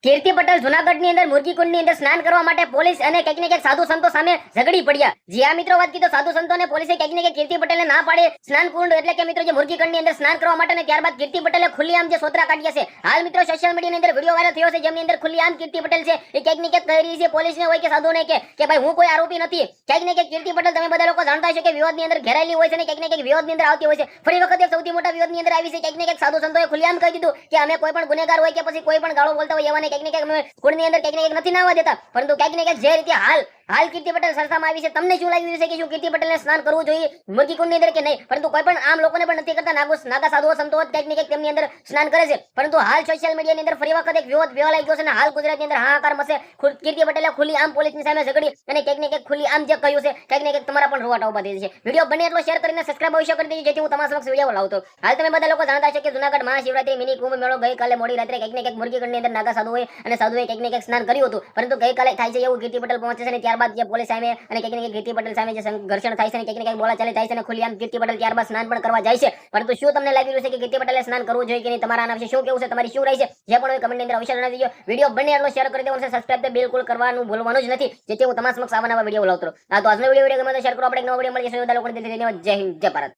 કીર્તિ પટેલ જુનાગઢની અંદર મુરગીકુંડની અંદર સ્નાન કરવા માટે પોલીસ અને કંઈક ને કંઈક સાધુ સંતો સામે ઝઘડી પડ્યા. જી આ મિત્રો વાત કીધો સાધુ સંતો અને પોલીસે કંઈક ને કંઈક કીર્તિ પટેલને ના પાડે સ્નાન કુંડ એટલે કે મિત્રો જે મુરગીકુંડની અંદર સ્નાન કરવા માટે, અને ત્યારબાદ કીર્તિ પટેલે ખુલ્લેઆમ જે સોતરા કાઢ્યા છે. હાલ મિત્રો સોશિયલ મીડિયાની અંદર વિડીયો વાયરલ થયો છે જેમની અંદર ખુલ્લેઆમ કીર્તિ પટેલ છે એ કંઈક ને કંઈક કહી રહી છે પોલીસને હોય કે સાધુને કે ભાઈ હું કોઈ આરોપી નથી. કંઈક ને કંઈક કીર્તિ પટેલ તમે બધા લોકો જાણતા હશો કે વિવાદની અંદર ઘેરાયેલી હોય છે અને કંઈક ને કંઈક વિવાદની અંદર આવતી હોય છે. ફરી વખત સૌથી મોટા વિવાદની અંદર આવી છે. કંઈક ને કંઈક સાધુ સંતોએ ખુલ્લેઆમ કહી દીધું કે અમે કોઈ પણ ગુનેગાર હોય કે પછી કોઈ પણ ગાળો બોલતા હોય એવાને કંઈક ને કંઈક અમે કુંડની અંદર કંઈક ને કંઈક નથી નાવા દેતા. પરંતુ કંઈક ને કંઈક જે રીતે હાલ કીર્તિ પટેલ સરસામાં આવી છે, તમને શું લાગી રહ્યું છે કે શું કીર્તિ પટેલને સ્નાન કરવું જોઈએ મુરગીકુંડની અંદર કે નહીં? પરંતુ કોઈ પણ આમ લોકોને પણ નથી કરતા. નાગા સાધુઓ સંતો કંઈક ને કંઈક તેમની અંદર સ્નાન કરે છે. પરંતુ હાલ સોશિયલ મીડિયાની અંદર ફરી વખત એક વિવાદ વેવાઈ ગયો છે અને હાલ ગુજરાતની અંદર હાહાકાર મચે. કીર્તિ પટેલે ખુલ્લી આમ પોલીસની સામે ઝઘડી અને કંઈક ને કંઈક ખુલ્લી આમ જે કહ્યું છે કંઈક ને કંઈક તમારા પણ રૂવાટા ઉભા થઈ છે. વિડીયો બને એટલો શેર કરીને સબસ્ક્રાઇબ અવશ્ય કરી દેજો જેથી હું તમારા સમક્ષ વિડીયો લાવતો. હાલ તમે બધા લોકો જાણતા છો કે જુનાગઢ મહાશિવરાત્રી મિની કુંભ મેળો ગઈકાલે મોડી રાત્રે કંઈક ને કંઈક મુરગીકુંડની અંદર નાગા સાધુઓએ અને સાધુએ કંઈક ને કંઈક સ્નાન કર્યું હતું. પરંતુ ગઈકાલે થાય છે એવું કીર્તિ પટેલ પહોંચે છે અને ત્યારબાદ જે પોલીસ સામે અને કંઈક ને કંઈક કીર્તિ પટેલ સામે જે ઘર્ષણ થાય છે અને કંઈક ને કંઈક બોલાચાલી થાય છે અને ખુલ્લેઆમ કીર્તિ પટેલ ત્યારબાદ સ્નાન પણ કરવા જાય છે. પરંતુ શું તમને લાગી રહ્યું છે કે કીર્તિ પટેલે સ્નાન કરવું જોઈએ કે નહીં? તમારા આના વિશે શું કેવું છે? તમારી શું રહી છે? જે પણ હોય કમેન્ટની અંદર અવશ્ય જણાવી દેજો. વિડીયો બને એટલો શેર કરી દેવાનો છે. સબસ્ક્રાઇબ તો બિલકુલ કરવાનું ભૂલવાનું જ નથી જેથી હું તમારા સમક્ષ આવા નવા વિડીયો લાવતો. હા તો આજનો વિડીયો ગમે તો શેર કરો. આપણે એક નવો વિડીયો મળી જશે. બધા લોકોને ધન્યવાદ. જય હિન્દ, જય ભારત.